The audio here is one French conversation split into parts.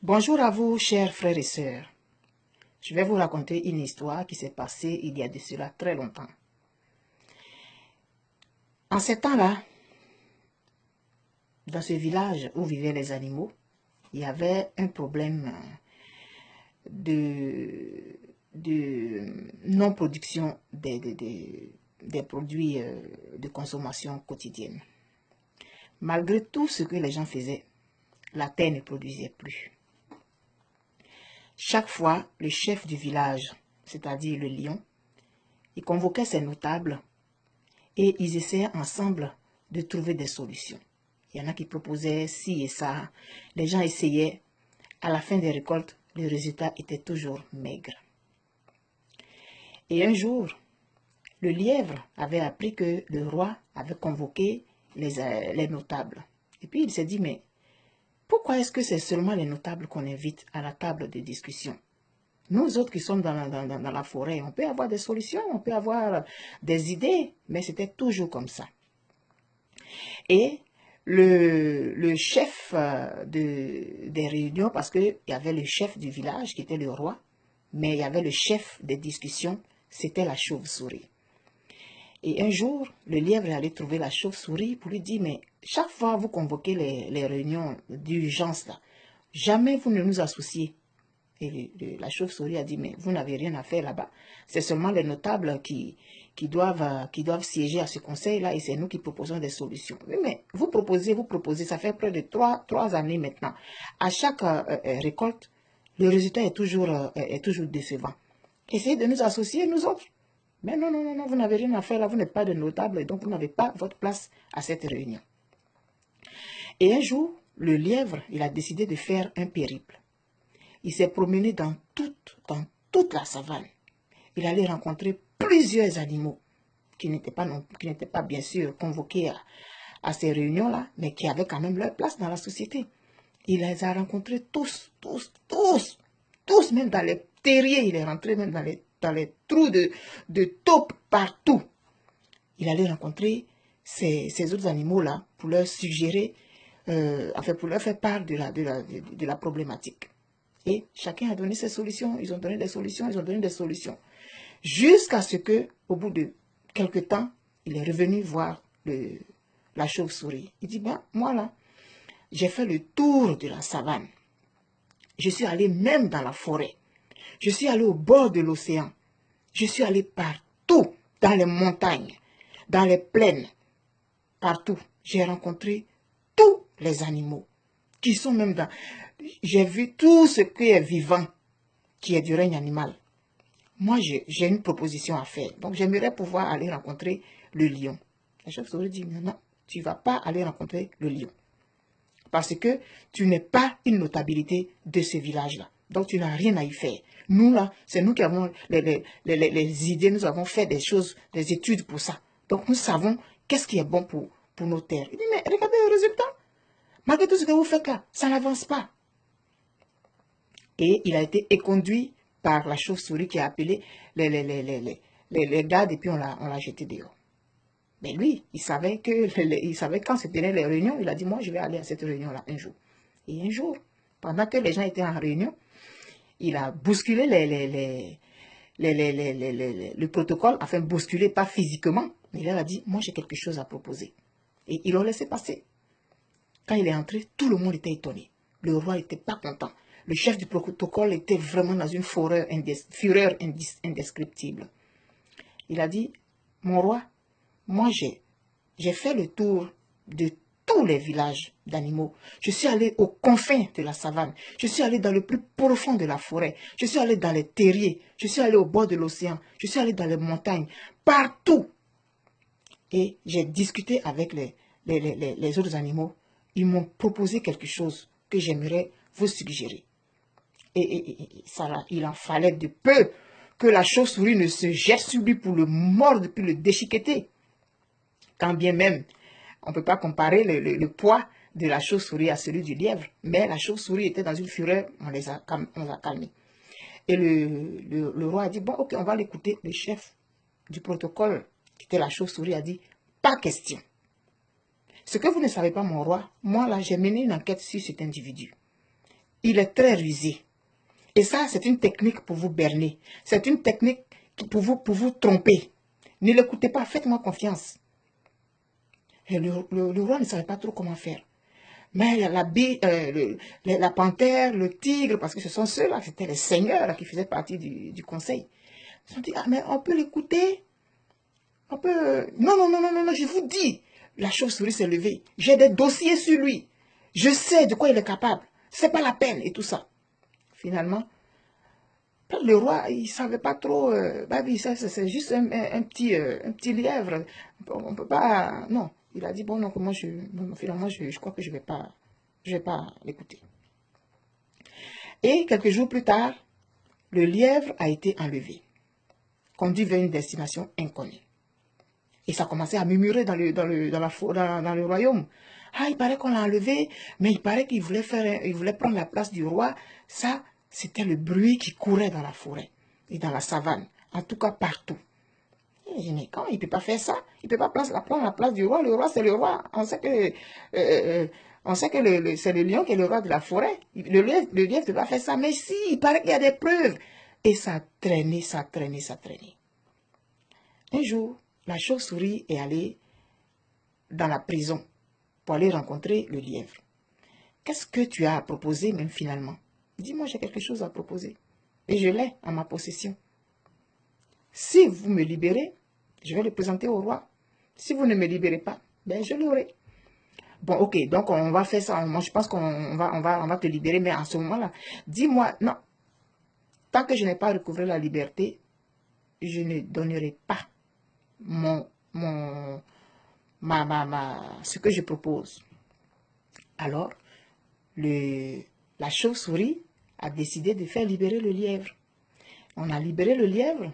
Bonjour à vous, chers frères et sœurs. Je vais vous raconter une histoire qui s'est passée il y a de cela très longtemps. En ces temps-là, dans ce village où vivaient les animaux, il y avait un problème de non-production des produits de consommation quotidienne. Malgré tout ce que les gens faisaient, la terre ne produisait plus. Chaque fois, le chef du village, c'est-à-dire le lion, il convoquait ses notables et ils essayaient ensemble de trouver des solutions. Il y en a qui proposaient ci et ça. Les gens essayaient. À la fin des récoltes, le résultat était toujours maigre. Et un jour, le lièvre avait appris que le roi avait convoqué les notables. Et puis il s'est dit, mais pourquoi est-ce que c'est seulement les notables qu'on invite à la table de discussion? Nous autres qui sommes dans la forêt, on peut avoir des solutions, on peut avoir des idées, mais c'était toujours comme ça. Et le chef des réunions, parce qu'il y avait le chef du village qui était le roi, mais il y avait le chef des discussions, c'était la chauve-souris. Et un jour, le lièvre est allé trouver la chauve-souris pour lui dire, mais chaque fois vous convoquez les réunions d'urgence là, jamais vous ne nous associez. Et la chauve-souris a dit, mais vous n'avez rien à faire là-bas. C'est seulement les notables qui doivent siéger à ce conseil-là et c'est nous qui proposons des solutions. Mais vous proposez, ça fait près de trois années maintenant. À chaque récolte, le résultat est toujours décevant. Essayez de nous associer, nous autres. Mais non, non, non, non, vous n'avez rien à faire là, vous n'êtes pas de notables et donc vous n'avez pas votre place à cette réunion. Et un jour, le lièvre, il a décidé de faire un périple. Il s'est promené dans toute la savane. Il allait rencontrer plusieurs animaux qui n'étaient pas bien sûr convoqués à ces réunions-là, mais qui avaient quand même leur place dans la société. Il les a rencontrés tous, même dans les terriers, il est rentré même dans les trous de taupes partout. Il allait rencontrer ces autres animaux-là pour leur suggérer, pour leur faire part de la problématique. Et chacun a donné ses solutions, ils ont donné des solutions, jusqu'à ce que, au bout de quelque temps, il est revenu voir la chauve-souris. Il dit, ben, moi là, j'ai fait le tour de la savane. Je suis allé même dans la forêt. Je suis allé au bord de l'océan. Je suis allé partout, dans les montagnes, dans les plaines, partout. J'ai rencontré tous les animaux qui sont même dans... J'ai vu tout ce qui est vivant, qui est du règne animal. Moi, j'ai une proposition à faire. Donc, j'aimerais pouvoir aller rencontrer le lion. La chauve-souris dit, non, tu ne vas pas aller rencontrer le lion. Parce que tu n'es pas une notabilité de ce village-là. Donc, tu n'as rien à y faire. Nous, là, c'est nous qui avons les idées, nous avons fait des choses, des études pour ça. Donc, nous savons qu'est-ce qui est bon pour nos terres. Il dit, mais regardez le résultat. Malgré tout ce que vous faites là, ça n'avance pas. Et il a été éconduit par la chauve-souris qui a appelé les gardes et puis on l'a jeté dehors. Mais lui, il savait quand c'était les réunions, il a dit, moi je vais aller à cette réunion-là un jour. Et un jour, pendant que les gens étaient en réunion, il a bousculé le protocole, enfin bousculé pas physiquement, mais il a dit, moi j'ai quelque chose à proposer. Et ils l'ont laissé passer. Quand il est entré, tout le monde était étonné. Le roi n'était pas content. Le chef du protocole était vraiment dans une fureur indescriptible. Il a dit, mon roi, moi j'ai fait le tour de tous les villages d'animaux. Je suis allé aux confins de la savane. Je suis allé dans le plus profond de la forêt. Je suis allé dans les terriers. Je suis allé au bord de l'océan. Je suis allé dans les montagnes. Partout. Et j'ai discuté avec les autres animaux. Ils m'ont proposé quelque chose que j'aimerais vous suggérer. Et ça, il en fallait de peu que la chauve-souris ne se jette sur lui pour le mordre puis le déchiqueter. Quand bien même, on ne peut pas comparer le poids de la chauve-souris à celui du lièvre, mais la chauve-souris était dans une fureur, on les a calmés. Et le roi a dit, bon, ok, on va l'écouter. Le chef du protocole, qui était la chauve-souris, a dit, pas question. Ce que vous ne savez pas, mon roi, moi là, j'ai mené une enquête sur cet individu. il est très rusé. Et ça, c'est une technique pour vous berner. C'est une technique pour vous tromper. Ne l'écoutez pas, faites-moi confiance. Et le roi ne savait pas trop comment faire. Mais il y a la panthère, le tigre, parce que ce sont ceux-là, c'était les seigneurs là, qui faisaient partie du conseil. Ils ont dit, ah, mais on peut l'écouter. On peut... Non, non, non, non, non, non, je vous dis. La chauve-souris s'est levée. J'ai des dossiers sur lui. Je sais de quoi il est capable. C'est pas la peine et tout ça. Finalement, le roi, il ne savait pas trop. Bah oui, c'est juste un petit lièvre. On peut pas. Non. Il a dit, bon, non, moi, finalement, je crois que je vais pas l'écouter. Et quelques jours plus tard, le lièvre a été enlevé, conduit vers une destination inconnue. Et ça commençait à murmurer dans le royaume. Ah, il paraît qu'on l'a enlevé, mais il paraît qu'il voulait prendre la place du roi. Ça, c'était le bruit qui courait dans la forêt et dans la savane. En tout cas, partout. Et je dis, mais comment il ne peut pas faire ça? Il ne peut pas prendre la place du roi. Le roi, c'est le roi. On sait que, c'est le lion qui est le roi de la forêt. Le lièvre ne peut pas faire ça. Mais si, il paraît qu'il y a des preuves. Et ça traînait, ça traînait, ça traînait. Un jour, la chauve-souris est allée dans la prison pour aller rencontrer le lièvre. Qu'est-ce que tu as à proposer même finalement? Dis-moi, j'ai quelque chose à proposer. Et je l'ai en ma possession. Si vous me libérez, je vais le présenter au roi. Si vous ne me libérez pas, ben je l'aurai. Bon, ok, donc on va faire ça. Moi, je pense qu'on va te libérer, mais en ce moment-là, dis-moi, non. Tant que je n'ai pas recouvré la liberté, je ne donnerai pas ce que je propose. Alors, la chauve-souris a décidé de faire libérer le lièvre. On a libéré le lièvre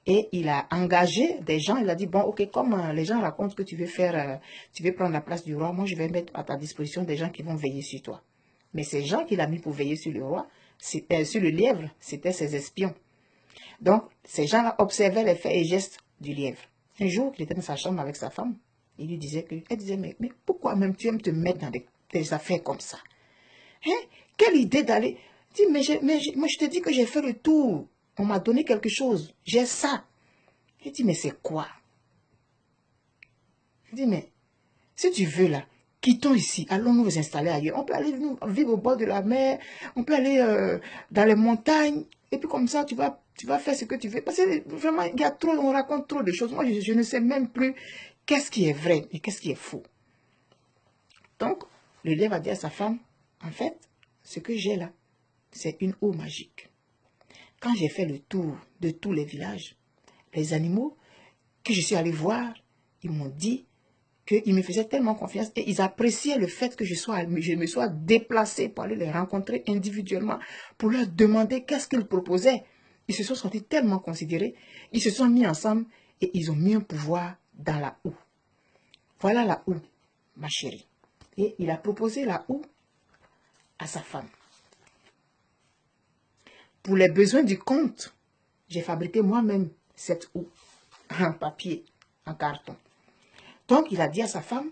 et il a engagé des gens. Il a dit, bon, ok, comme les gens racontent que tu veux prendre la place du roi, moi je vais mettre à ta disposition des gens qui vont veiller sur toi. Mais ces gens qu'il a mis pour veiller sur le roi, sur le lièvre, c'était ses espions. Donc, ces gens-là observaient les faits et gestes du lièvre. Un jour, il était dans sa chambre avec sa femme. Il lui disait elle disait, mais pourquoi même tu aimes te mettre dans des affaires comme ça? Hein? Quelle idée d'aller... Dis, moi je te dis que j'ai fait le tour. On m'a donné quelque chose. J'ai ça. Il dit, mais c'est quoi? Il dit, mais si tu veux là, quittons ici. Allons nous installer ailleurs. On peut aller vivre au bord de la mer. On peut aller dans les montagnes. Et puis comme ça, tu vas faire ce que tu veux. Parce que vraiment, il y a trop, on raconte trop de choses. Moi, je ne sais même plus qu'est-ce qui est vrai et qu'est-ce qui est faux. Donc, le lièvre a dit à sa femme, en fait, ce que j'ai là, c'est une eau magique. Quand j'ai fait le tour de tous les villages, les animaux que je suis allé voir, ils m'ont dit qu'ils me faisaient tellement confiance et ils appréciaient le fait que je me sois déplacé pour aller les rencontrer individuellement, pour leur demander qu'est-ce qu'ils proposaient. Ils se sont sentis tellement considérés, ils se sont mis ensemble et ils ont mis un pouvoir dans la houe. Voilà la houe, ma chérie. Et il a proposé la houe à sa femme. Pour les besoins du conte, j'ai fabriqué moi-même cette houe en papier, en carton. Donc, il a dit à sa femme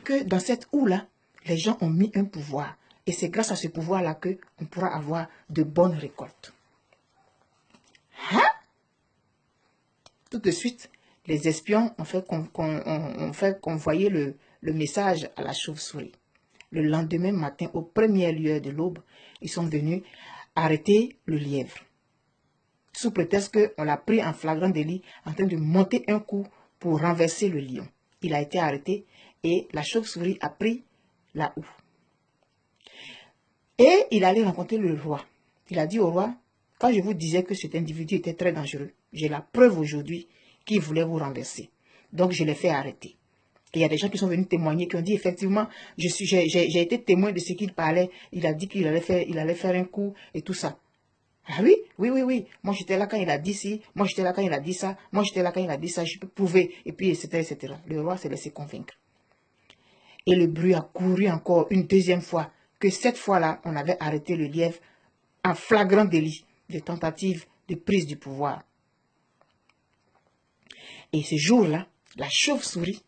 que dans cette houe-là, les gens ont mis un pouvoir. Et c'est grâce à ce pouvoir-là qu'on pourra avoir de bonnes récoltes. Hein? Tout de suite, les espions ont fait convoyer le message à la chauve-souris. Le lendemain matin, aux premières lueurs de l'aube, ils sont venus arrêter le lièvre. Sous prétexte qu'on l'a pris en flagrant délit, en train de monter un coup pour renverser le lion. Il a été arrêté et la chauve-souris a pris la houe. Et il allait rencontrer le roi. Il a dit au roi, quand je vous disais que cet individu était très dangereux, j'ai la preuve aujourd'hui qu'il voulait vous renverser. Donc je l'ai fait arrêter. Et il y a des gens qui sont venus témoigner, qui ont dit effectivement, j'ai été témoin de ce qu'il parlait. Il a dit qu'il allait faire un coup et tout ça. Ah oui, oui, oui, oui. Moi j'étais là quand il a dit ci, moi j'étais là quand il a dit ça, moi j'étais là quand il a dit ça, je peux prouver. Et puis, etc., etc. Le roi s'est laissé convaincre. Et le bruit a couru encore une deuxième fois, que cette fois-là, on avait arrêté le lièvre en flagrant délit de tentative de prise du pouvoir. Et ce jour-là, la chauve-souris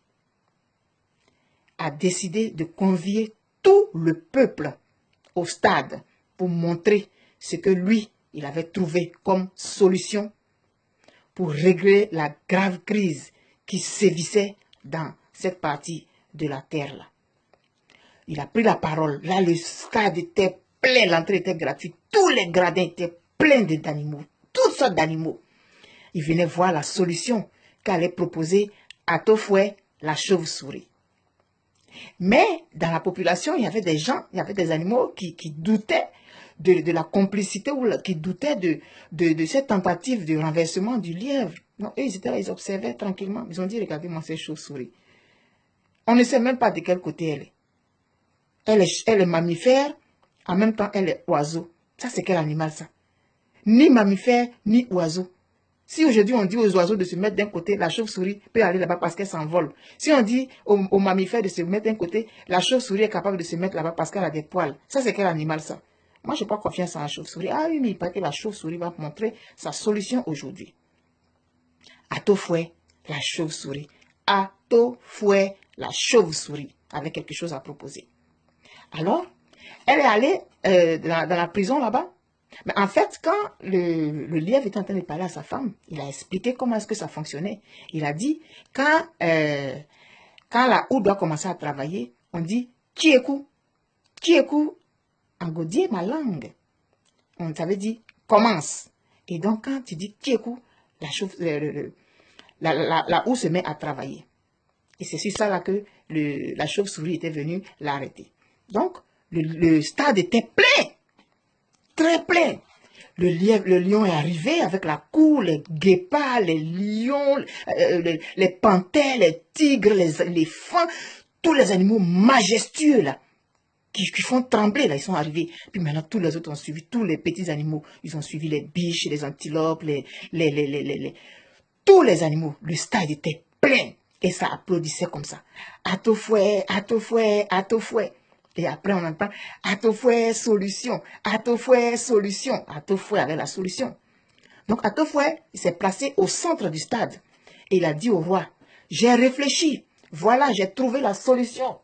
a décidé de convier tout le peuple au stade pour montrer ce que lui, il avait trouvé comme solution pour régler la grave crise qui sévissait dans cette partie de la terre-là. Il a pris la parole. Là, le stade était plein, l'entrée était gratuite. Tous les gradins étaient pleins d'animaux, toutes sortes d'animaux. Il venait voir la solution qu'allait proposer Atofoué, la chauve-souris. Mais dans la population, il y avait des gens, il y avait des animaux qui doutaient de la complicité ou qui doutaient de cette tentative de renversement du lièvre. Non, eux, ils étaient là, ils observaient tranquillement. Ils ont dit, regardez-moi ces chauves-souris. On ne sait même pas de quel côté elle est. Elle est mammifère, en même temps elle est oiseau. Ça, c'est quel animal ça? Ni mammifère, ni oiseau. Si aujourd'hui on dit aux oiseaux de se mettre d'un côté, la chauve-souris peut aller là-bas parce qu'elle s'envole. Si on dit aux mammifères de se mettre d'un côté, la chauve-souris est capable de se mettre là-bas parce qu'elle a des poils. Ça, c'est quel animal ça? Moi, je n'ai pas confiance en la chauve-souris. Ah oui, mais il paraît que la chauve-souris va montrer sa solution aujourd'hui. Atofoué, la chauve-souris. Atofoué, la chauve-souris, avec quelque chose à proposer. Alors, elle est allée dans la prison là-bas. Mais en fait, quand le lièvre était en train de parler à sa femme, il a expliqué comment est-ce que ça fonctionnait. Il a dit, quand la houe doit commencer à travailler, on dit « Tchiekou ». Tchiekou, en godier, ma langue, ça veut dire « commence ». Et donc, quand tu dis « Tchiekou », la houe se met à travailler. Et c'est sur ça là que la chauve-souris était venue l'arrêter. Donc, le stade était plein. Très plein. Le lion est arrivé avec la cour, les guépards, les lions, les panthères, les tigres, les éléphants, tous les animaux majestueux là, qui font trembler là, ils sont arrivés. Puis maintenant, tous les autres ont suivi, tous les petits animaux, ils ont suivi les biches, les antilopes, tous les animaux. Le stade était plein et ça applaudissait comme ça. Atofoué, Atofoué, Atofoué. Et après, on entend Atofoué, solution. Atofoué, solution. Atofoué avait la solution. Donc, Atofoué, il s'est placé au centre du stade. Et il a dit au roi, j'ai réfléchi. Voilà, j'ai trouvé la solution.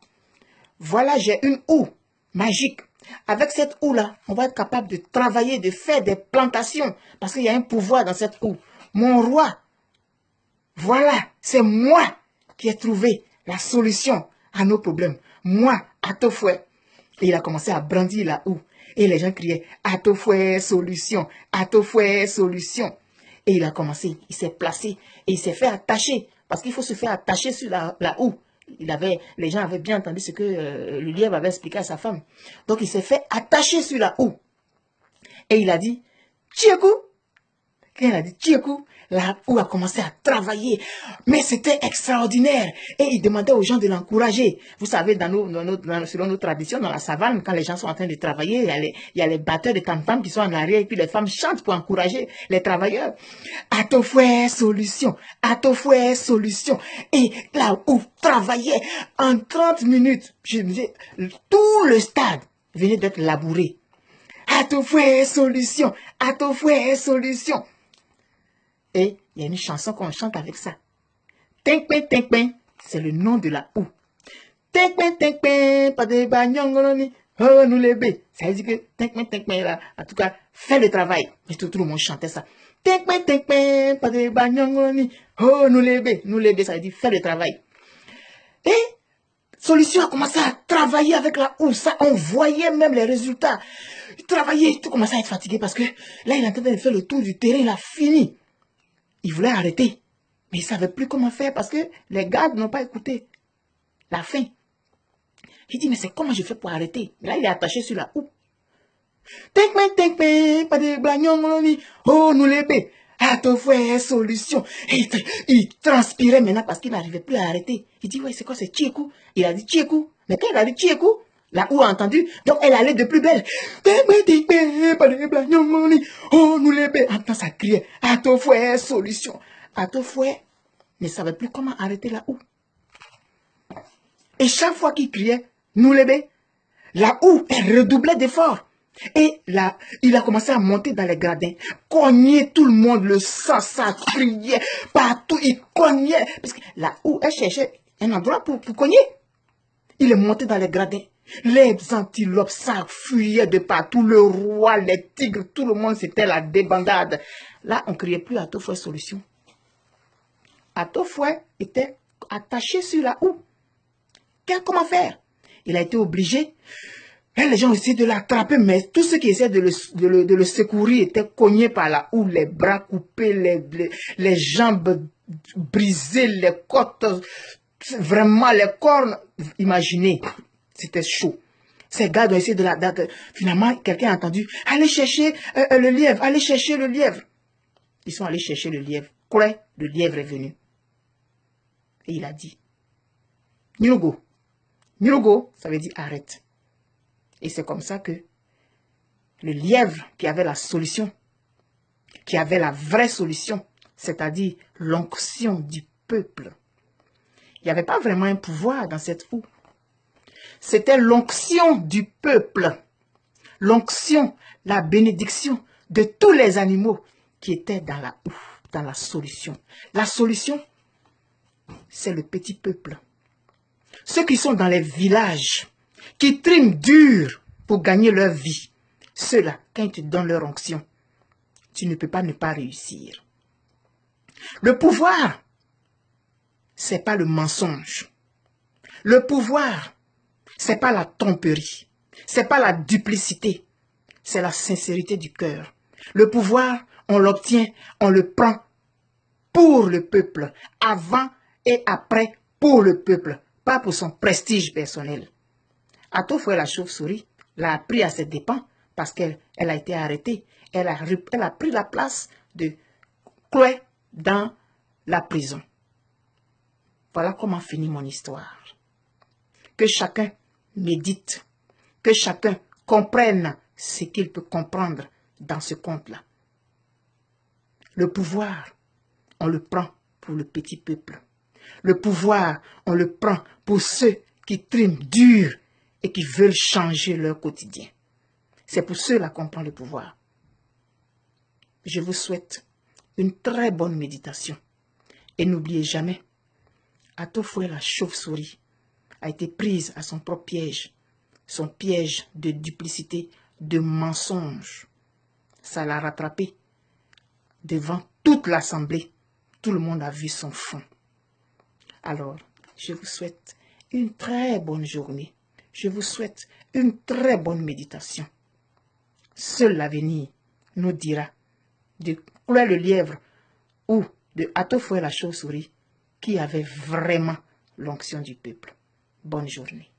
Voilà, j'ai une houe magique. Avec cette houe-là, on va être capable de travailler, de faire des plantations. Parce qu'il y a un pouvoir dans cette houe. Mon roi, voilà, c'est moi qui ai trouvé la solution à nos problèmes. Moi, Atofoué. Et il a commencé à brandir la houe. Et les gens criaient, Atofoué, solution, Atofoué, solution. Et il a commencé, il s'est placé et il s'est fait attacher. Parce qu'il faut se faire attacher sur la houe. Les gens avaient bien entendu ce que le lièvre avait expliqué à sa femme. Donc il s'est fait attacher sur la houe. Et il a dit, Tchiekou. Quand il a dit Tchiekou, la houe a commencé à travailler. Mais c'était extraordinaire. Et il demandait aux gens de l'encourager. Vous savez, selon nos traditions, dans la savane, quand les gens sont en train de travailler, il y a les batteurs de tam-tam qui sont en arrière et puis les femmes chantent pour encourager les travailleurs. Atofoué, solution. Atofoué, solution. Et la houe travaillait en 30 minutes. Je me disais, tout le stade venait d'être labouré. Atofoué, solution. Atofoué, solution. Et il y a une chanson qu'on chante avec ça. Tinkpin, tinkpin, c'est le nom de la houe. Tinkpin, tinkpin, pas de bagnongoloni, oh nous les bé. Ça veut dire que tinkpin, tinkpin là, en tout cas, fais le travail. Et tout le monde chantait ça. Tinkpin, tinkpin, pas de bagnongoloni, oh nous les bé, ça veut dire fais le travail. Et Solution a commencé à travailler avec la houe. Ça, on voyait même les résultats. Il travaillait, tout commençait à être fatigué parce que là, il est en train de faire le tour du terrain, il a fini. Il voulait arrêter, mais il ne savait plus comment faire parce que les gardes n'ont pas écouté la fin. Il dit, mais c'est comment je fais pour arrêter? Là, il est attaché sur la houe. Pas de blagnon, oh, nous les bé. Atofoué, solution. Et il transpirait maintenant parce qu'il n'arrivait plus à arrêter. Il dit, ouais, c'est quoi, c'est Tchiekou? Il a dit Tchiekou. Mais quand il a dit Tchiekou, la houe a entendu, donc elle allait de plus belle. Pas de blagnon, oh, nous les bé. Attends, ça criait. Atofoué, solution. Atofoué ne savait plus comment arrêter la houe. Et chaque fois qu'il criait, nous les bé, la houe, elle redoublait d'efforts. Et là, il a commencé à monter dans les gradins, cogner tout le monde, le sang, ça criait partout, il cognait. Parce que la houe, elle cherchait un endroit pour cogner. Il est monté dans les gradins. Les antilopes, ça fuyait de partout. Le roi, les tigres, tout le monde, c'était la débandade. Là, on ne criait plus Atofoué solution. Atofoué était attaché sur la houe. Comment faire? Il a été obligé. Là, les gens essaient de l'attraper, mais tous ceux qui essaient de le secourir étaient cognés par la houe, les bras coupés, les jambes brisées, les côtes, vraiment les cornes. Imaginez, c'était chaud. Ces gars ont essayé de la... Finalement, quelqu'un a entendu, allez chercher le lièvre, allez chercher le lièvre. Ils sont allés chercher le lièvre. Quoi? Le lièvre est venu. Et il a dit, Nirogo. Nirogo, ça veut dire arrête. Et c'est comme ça que le lièvre qui avait la solution, qui avait la vraie solution, c'est-à-dire l'onction du peuple. Il n'y avait pas vraiment un pouvoir dans cette houe. C'était l'onction du peuple. L'onction, la bénédiction de tous les animaux qui étaient dans la houe, dans la solution. La solution, c'est le petit peuple. Ceux qui sont dans les villages, qui triment dur pour gagner leur vie. Ceux-là, quand ils te donnent leur onction, tu ne peux pas ne pas réussir. Le pouvoir, c'est pas le mensonge. Le pouvoir, c'est pas la tromperie. C'est pas la duplicité. C'est la sincérité du cœur. Le pouvoir, on l'obtient, on le prend pour le peuple, avant et après pour le peuple, pas pour son prestige personnel. Atofoué la chauve-souris l'a appris à ses dépens parce qu'elle a été arrêtée. Elle a pris la place de Chloé dans la prison. Voilà comment finit mon histoire. Que chacun médite, que chacun comprenne ce qu'il peut comprendre dans ce conte-là. Le pouvoir, on le prend pour le petit peuple. Le pouvoir, on le prend pour ceux qui triment dur et qui veulent changer leur quotidien. C'est pour ceux-là qu'on prend le pouvoir. Je vous souhaite une très bonne méditation. Et n'oubliez jamais, Atofoué la chauve-souris a été prise à son propre piège. Son piège de duplicité, de mensonge. Ça l'a rattrapé devant toute l'assemblée. Tout le monde a vu son fond. Alors, je vous souhaite une très bonne journée. Je vous souhaite une très bonne méditation. Seul l'avenir nous dira de Chloé le lièvre ou de Atofoué la chauve-souris qui avait vraiment l'onction du peuple. Bonne journée.